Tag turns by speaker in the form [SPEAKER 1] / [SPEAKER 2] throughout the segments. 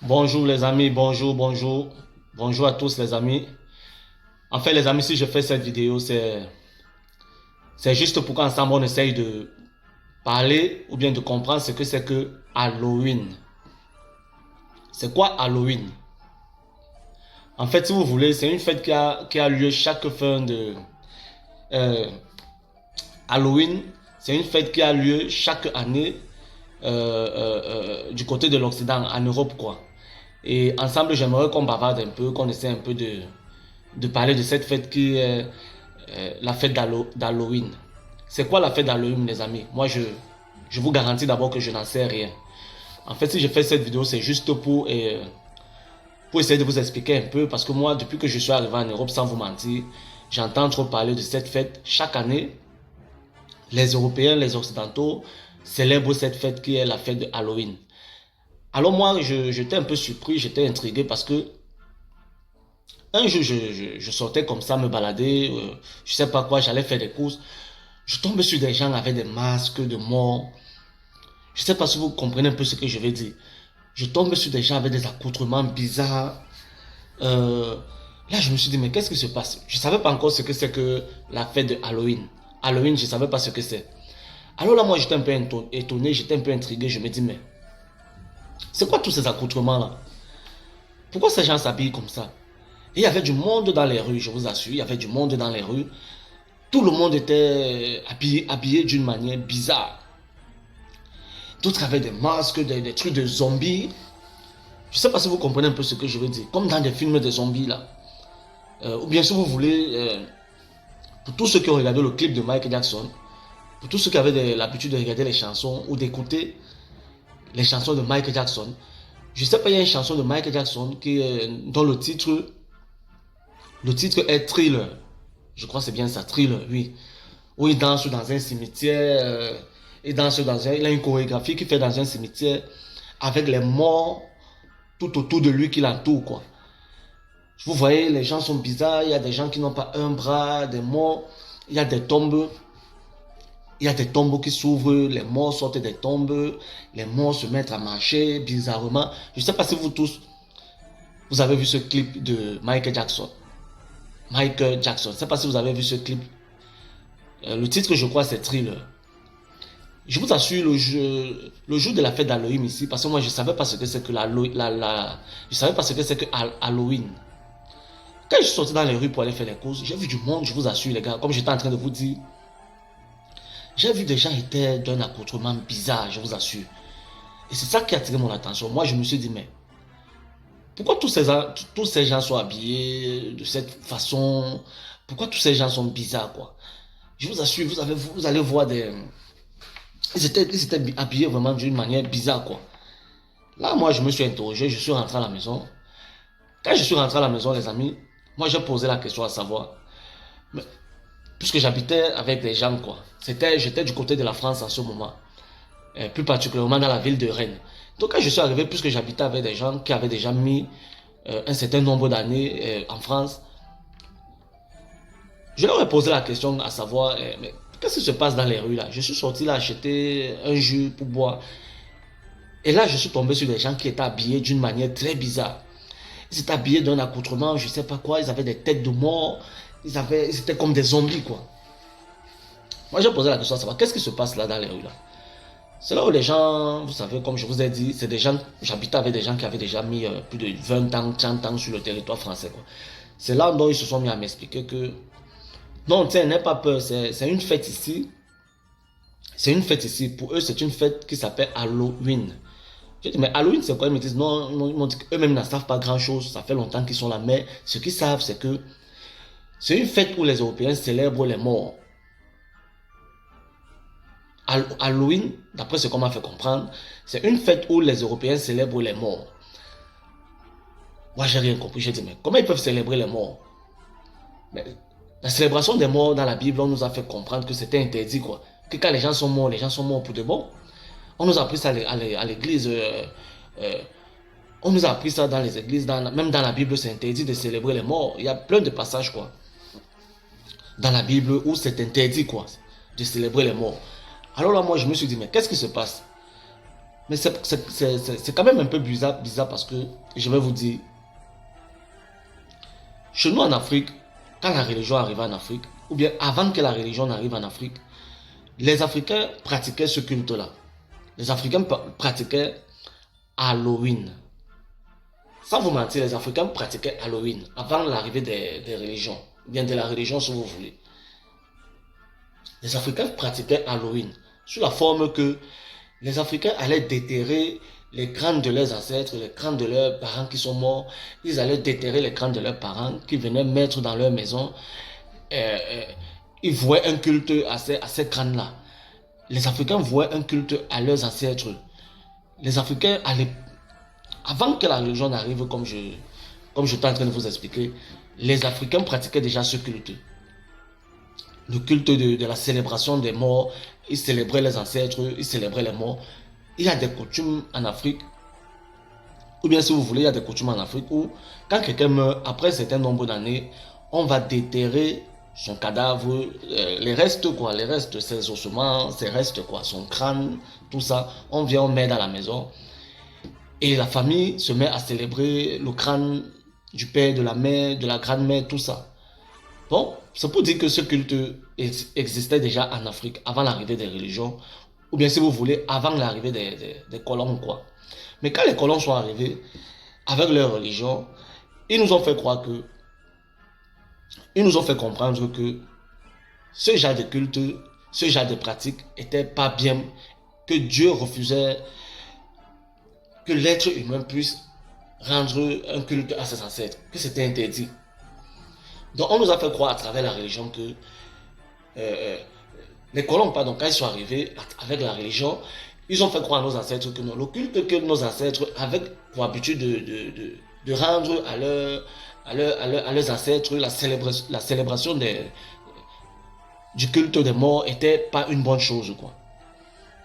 [SPEAKER 1] Bonjour les amis, bonjour. Bonjour à tous les amis. En fait les amis, si je fais cette vidéo, c'est juste pour qu'ensemble on essaye de parler ou bien de comprendre ce que c'est que Halloween. C'est quoi Halloween? En fait, si vous voulez, c'est une fête qui a lieu chaque fin de... euh, Halloween, c'est une fête qui a lieu chaque année du côté de l'Occident, en Europe quoi. Et ensemble, j'aimerais qu'on bavarde un peu, qu'on essaie un peu de parler de cette fête qui est la fête d'Halloween. C'est quoi la fête d'Halloween, les amis? Moi, je vous garantis d'abord que je n'en sais rien. En fait, si je fais cette vidéo, c'est juste pour essayer de vous expliquer un peu, parce que moi, depuis que je suis arrivé en Europe, sans vous mentir, j'entends trop parler de cette fête. Chaque année, les Européens, les Occidentaux célèbrent cette fête qui est la fête de Halloween. Alors moi, j'étais un peu surpris, j'étais intrigué parce que un jour, je sortais comme ça, me balader, je sais pas quoi, j'allais faire des courses. Je tombe sur des gens avec des masques de mort. Je sais pas si vous comprenez un peu ce que je veux dire. Je tombe sur des gens avec des accoutrements bizarres. Euh, Là, je me suis dit, mais qu'est-ce qui se passe? Je savais pas encore ce que c'est que la fête de Halloween. Halloween, je savais pas ce que c'est. Alors là, moi, j'étais un peu étonné, j'étais un peu intrigué. Je me dis, mais c'est quoi tous ces accoutrements-là? Pourquoi ces gens s'habillent comme ça? Et il y avait du monde dans les rues, je vous assure, il y avait du monde dans les rues. Tout le monde était habillé d'une manière bizarre. D'autres avaient des masques, des trucs de zombies. Je ne sais pas si vous comprenez un peu ce que je veux dire. Comme dans des films de zombies là. Ou bien si vous voulez, pour tous ceux qui ont regardé le clip de Michael Jackson, pour tous ceux qui avaient l'habitude de regarder les chansons ou d'écouter les chansons de Michael Jackson, je ne sais pas, il y a une chanson de Michael Jackson dont le titre est Thriller. Je crois que c'est bien ça, Thriller, oui. Où il danse dans un cimetière. Il a une chorégraphie qu'il fait dans un cimetière avec les morts tout autour de lui qui l'entourent, quoi. Vous voyez, les gens sont bizarres. Il y a des gens qui n'ont pas un bras, des morts. Il y a des tombes. Il y a des tombeaux qui s'ouvrent. Les morts sortent des tombes. Les morts se mettent à marcher bizarrement. Je ne sais pas si vous tous, vous avez vu ce clip de Michael Jackson. Michael Jackson. Je ne sais pas si vous avez vu ce clip. Le titre, je crois, c'est Thriller. Je vous assure, le jour de la fête d'Halloween ici, parce que moi je ne savais pas ce que c'est que je savais pas ce que c'est que Halloween. Quand je suis sorti dans les rues pour aller faire les courses, j'ai vu du monde, je vous assure les gars, comme j'étais en train de vous dire, j'ai vu des gens qui étaient d'un accoutrement bizarre, je vous assure. Et c'est ça qui a attiré mon attention. Moi je me suis dit, mais pourquoi tous ces gens sont habillés de cette façon? Pourquoi tous ces gens sont bizarres quoi? Je vous assure, vous allez voir ils étaient habillés vraiment d'une manière bizarre quoi. Là, moi, je me suis interrogé, je suis rentré à la maison. Quand je suis rentré à la maison, les amis, moi, j'ai posé la question à savoir, mais, puisque j'habitais avec des gens, quoi. J'étais du côté de la France en ce moment, plus particulièrement dans la ville de Rennes. Donc, quand je suis arrivé, puisque j'habitais avec des gens qui avaient déjà mis un certain nombre d'années en France, je leur ai posé la question à savoir, mais qu'est-ce qui se passe dans les rues là? Je suis sorti là acheter un jus pour boire. Et là, je suis tombé sur des gens qui étaient habillés d'une manière très bizarre. Ils étaient habillés d'un accoutrement, je sais pas quoi, ils avaient des têtes de mort, ils étaient comme des zombies, quoi. Moi, j'ai posé la question à savoir, qu'est-ce qui se passe là dans les rues, là? C'est là où les gens, vous savez, comme je vous ai dit, c'est des gens, j'habitais avec des gens qui avaient déjà mis plus de 20 ans, 30 ans sur le territoire français, quoi. C'est là dont ils se sont mis à m'expliquer que, non, tiens, n'aie pas peur, c'est une fête ici, c'est une fête ici. Pour eux, c'est une fête qui s'appelle Halloween. J'ai dit, mais Halloween, c'est quoi? Ils me disent, non, ils m'ont dit qu'eux-mêmes ne savent pas grand-chose. Ça fait longtemps qu'ils sont là. Mais ce qu'ils savent, c'est que c'est une fête où les Européens célèbrent les morts. Halloween, d'après ce qu'on m'a fait comprendre, c'est une fête où les Européens célèbrent les morts. Moi, j'ai rien compris. J'ai dit, mais comment ils peuvent célébrer les morts? Mais la célébration des morts dans la Bible, on nous a fait comprendre que c'était interdit, quoi. Que quand les gens sont morts pour de bon. On nous a appris ça à l'église. Euh, on nous a appris ça dans les églises, même dans la Bible, c'est interdit de célébrer les morts. Il y a plein de passages, quoi, dans la Bible où c'est interdit, quoi, de célébrer les morts. Alors là, moi, je me suis dit, mais qu'est-ce qui se passe? Mais c'est quand même un peu bizarre parce que, je vais vous dire, chez nous en Afrique, quand la religion arrive en Afrique, ou bien avant que la religion n'arrive en Afrique, les Africains pratiquaient ce culte-là. Les Africains pratiquaient Halloween. Sans vous mentir, les Africains pratiquaient Halloween avant l'arrivée des religions, bien de la religion si vous voulez. Les Africains pratiquaient Halloween sous la forme que les Africains allaient déterrer les crânes de leurs ancêtres, les crânes de leurs parents qui sont morts. Ils allaient déterrer les crânes de leurs parents qui venaient mettre dans leur maison. Ils vouaient un culte à ces crânes-là. Les Africains vouaient un culte à leurs ancêtres. Les Africains, avant que la religion n'arrive, comme je suis en train de vous expliquer, les Africains pratiquaient déjà ce culte. Le culte de la célébration des morts. Ils célébraient les ancêtres, ils célébraient les morts. Il y a des coutumes en Afrique, ou bien si vous voulez, il y a des coutumes en Afrique où quand quelqu'un meurt, après un certain nombre d'années, on va déterrer son cadavre, les restes quoi, les restes, ses ossements, ses restes quoi, son crâne, tout ça, on vient, on met dans la maison. Et la famille se met à célébrer le crâne du père, de la mère, de la grand-mère, tout ça. Bon, c'est pour dire que ce culte existait déjà en Afrique avant l'arrivée des religions, ou bien si vous voulez, avant l'arrivée des colons, quoi. Mais quand les colons sont arrivés, avec leur religion, ils nous ont fait croire que, ils nous ont fait comprendre que ce genre de culte, ce genre de pratique était pas bien, que Dieu refusait que l'être humain puisse rendre un culte à ses ancêtres, que c'était interdit. Donc on nous a fait croire à travers la religion que les colons, pardon, quand ils sont arrivés avec la religion, ils ont fait croire à nos ancêtres que non, le culte que nos ancêtres avaient pour habitude de rendre à leurs ancêtres, la célébration du culte des morts était pas une bonne chose, quoi.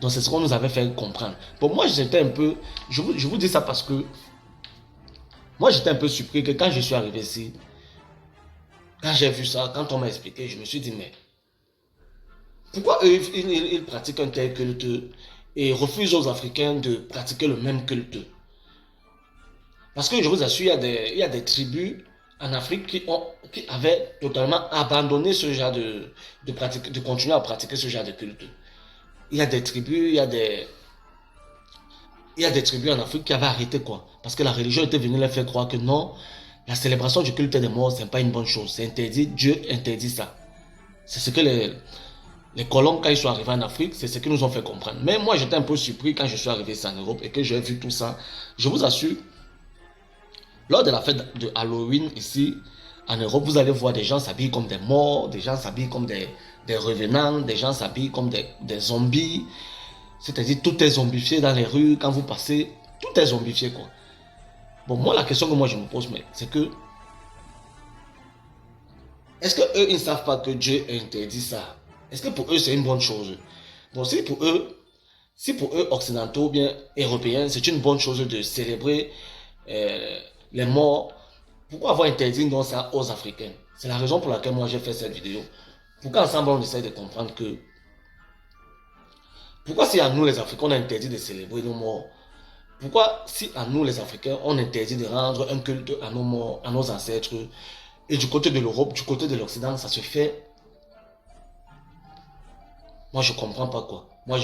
[SPEAKER 1] Donc c'est ce qu'on nous avait fait comprendre. Pour moi, j'étais un peu, je vous dis ça parce que moi j'étais un peu surpris que quand je suis arrivé ici, quand j'ai vu ça, quand on m'a expliqué, je me suis dit, mais pourquoi eux, ils pratiquent un tel culte et refusent aux Africains de pratiquer le même culte? Parce que je vous assure, il y a des tribus en Afrique qui avaient totalement abandonné ce genre de pratique, de continuer à pratiquer ce genre de culte. Il y a des tribus, il y a des tribus en Afrique qui avaient arrêté quoi. Parce que la religion était venue leur faire croire que non, la célébration du culte des morts, c'est pas une bonne chose. C'est interdit, Dieu interdit ça. C'est ce que les colons, quand ils sont arrivés en Afrique, c'est ce qu'ils nous ont fait comprendre. Mais moi, j'étais un peu surpris quand je suis arrivé ici en Europe et que j'ai vu tout ça. Je vous assure, lors de la fête de Halloween ici, en Europe, vous allez voir des gens s'habiller comme des morts, des gens s'habiller comme des revenants, des gens s'habillent comme des zombies. C'est-à-dire, tout est zombifié dans les rues, quand vous passez, tout est zombifié, quoi. Bon, moi, la question que moi je me pose, c'est que, est-ce que eux, ils ne savent pas que Dieu interdit ça? Est-ce que pour eux, c'est une bonne chose? Bon, si pour eux, occidentaux ou bien européens, c'est une bonne chose de célébrer les morts, pourquoi avoir interdit donc ça aux Africains? C'est la raison pour laquelle moi j'ai fait cette vidéo. Pourquoi ensemble on essaie de comprendre que, pourquoi si à nous les Africains on a interdit de célébrer nos morts? Pourquoi si à nous les Africains on interdit de rendre un culte à nos morts, à nos ancêtres, et du côté de l'Europe, du côté de l'Occident, ça se fait? Moi, je comprends pas quoi. Moi,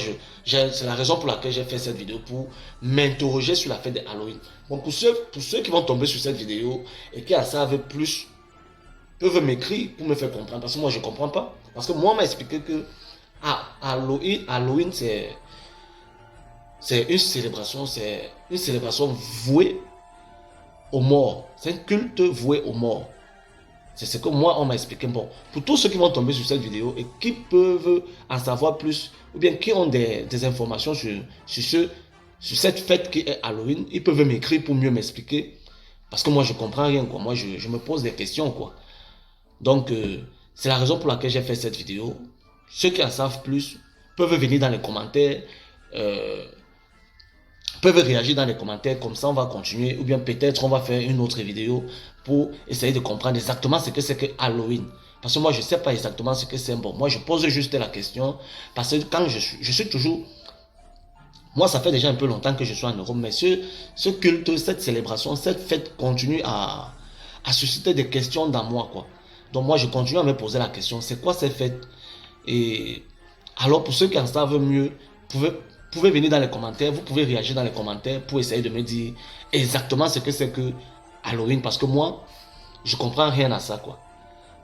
[SPEAKER 1] c'est la raison pour laquelle j'ai fait cette vidéo, pour m'interroger sur la fête de Halloween. Bon, pour ceux qui vont tomber sur cette vidéo et qui en savent plus, peuvent m'écrire pour me faire comprendre. Parce que moi, je comprends pas. Parce que moi, on m'a expliqué que Halloween, c'est une célébration vouée aux morts. C'est un culte voué aux morts. C'est ce que moi, on m'a expliqué. Bon, pour tous ceux qui vont tomber sur cette vidéo et qui peuvent en savoir plus, ou bien qui ont des informations sur cette fête qui est Halloween, ils peuvent m'écrire pour mieux m'expliquer. Parce que moi, je comprends rien, quoi. Moi, je me pose des questions, quoi. Donc, c'est la raison pour laquelle j'ai fait cette vidéo. Ceux qui en savent plus peuvent venir dans les commentaires, peuvent réagir dans les commentaires, comme ça on va continuer, ou bien peut-être on va faire une autre vidéo pour essayer de comprendre exactement ce que c'est que Halloween. Parce que moi je ne sais pas exactement ce que c'est. Bon, moi je pose juste la question, parce que quand je suis toujours Moi, ça fait déjà un peu longtemps que je suis en Europe, mais ce culte, cette célébration, cette fête continue à susciter des questions dans moi, quoi. Donc moi, je continue à me poser la question, c'est quoi cette fête? Et alors, pour ceux qui en savent mieux, pouvez venir dans les commentaires, vous pouvez réagir dans les commentaires pour essayer de me dire exactement ce que c'est que Halloween, parce que moi, je comprends rien à ça, quoi.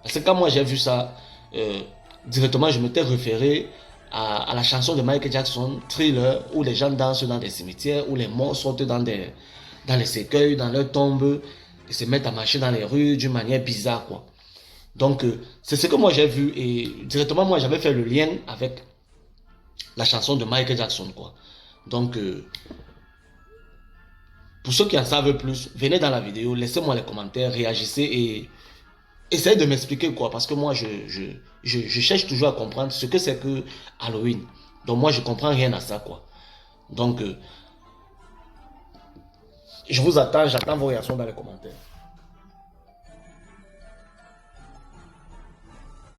[SPEAKER 1] Parce que quand moi j'ai vu ça, euh, directement je m'étais référé à la chanson de Michael Jackson, Thriller, où les gens dansent dans des cimetières, où les morts sautent dans les cercueils, dans leurs tombes, et se mettent à marcher dans les rues d'une manière bizarre, quoi. Donc, c'est ce que moi j'ai vu, et directement moi j'avais fait le lien avec la chanson de Michael Jackson, quoi. Donc, pour ceux qui en savent plus, venez dans la vidéo, laissez-moi les commentaires, réagissez et essayez de m'expliquer quoi, parce que moi je cherche toujours à comprendre ce que c'est que Halloween. Donc moi je comprends rien à ça quoi. Donc je vous attends, j'attends vos réactions dans les commentaires.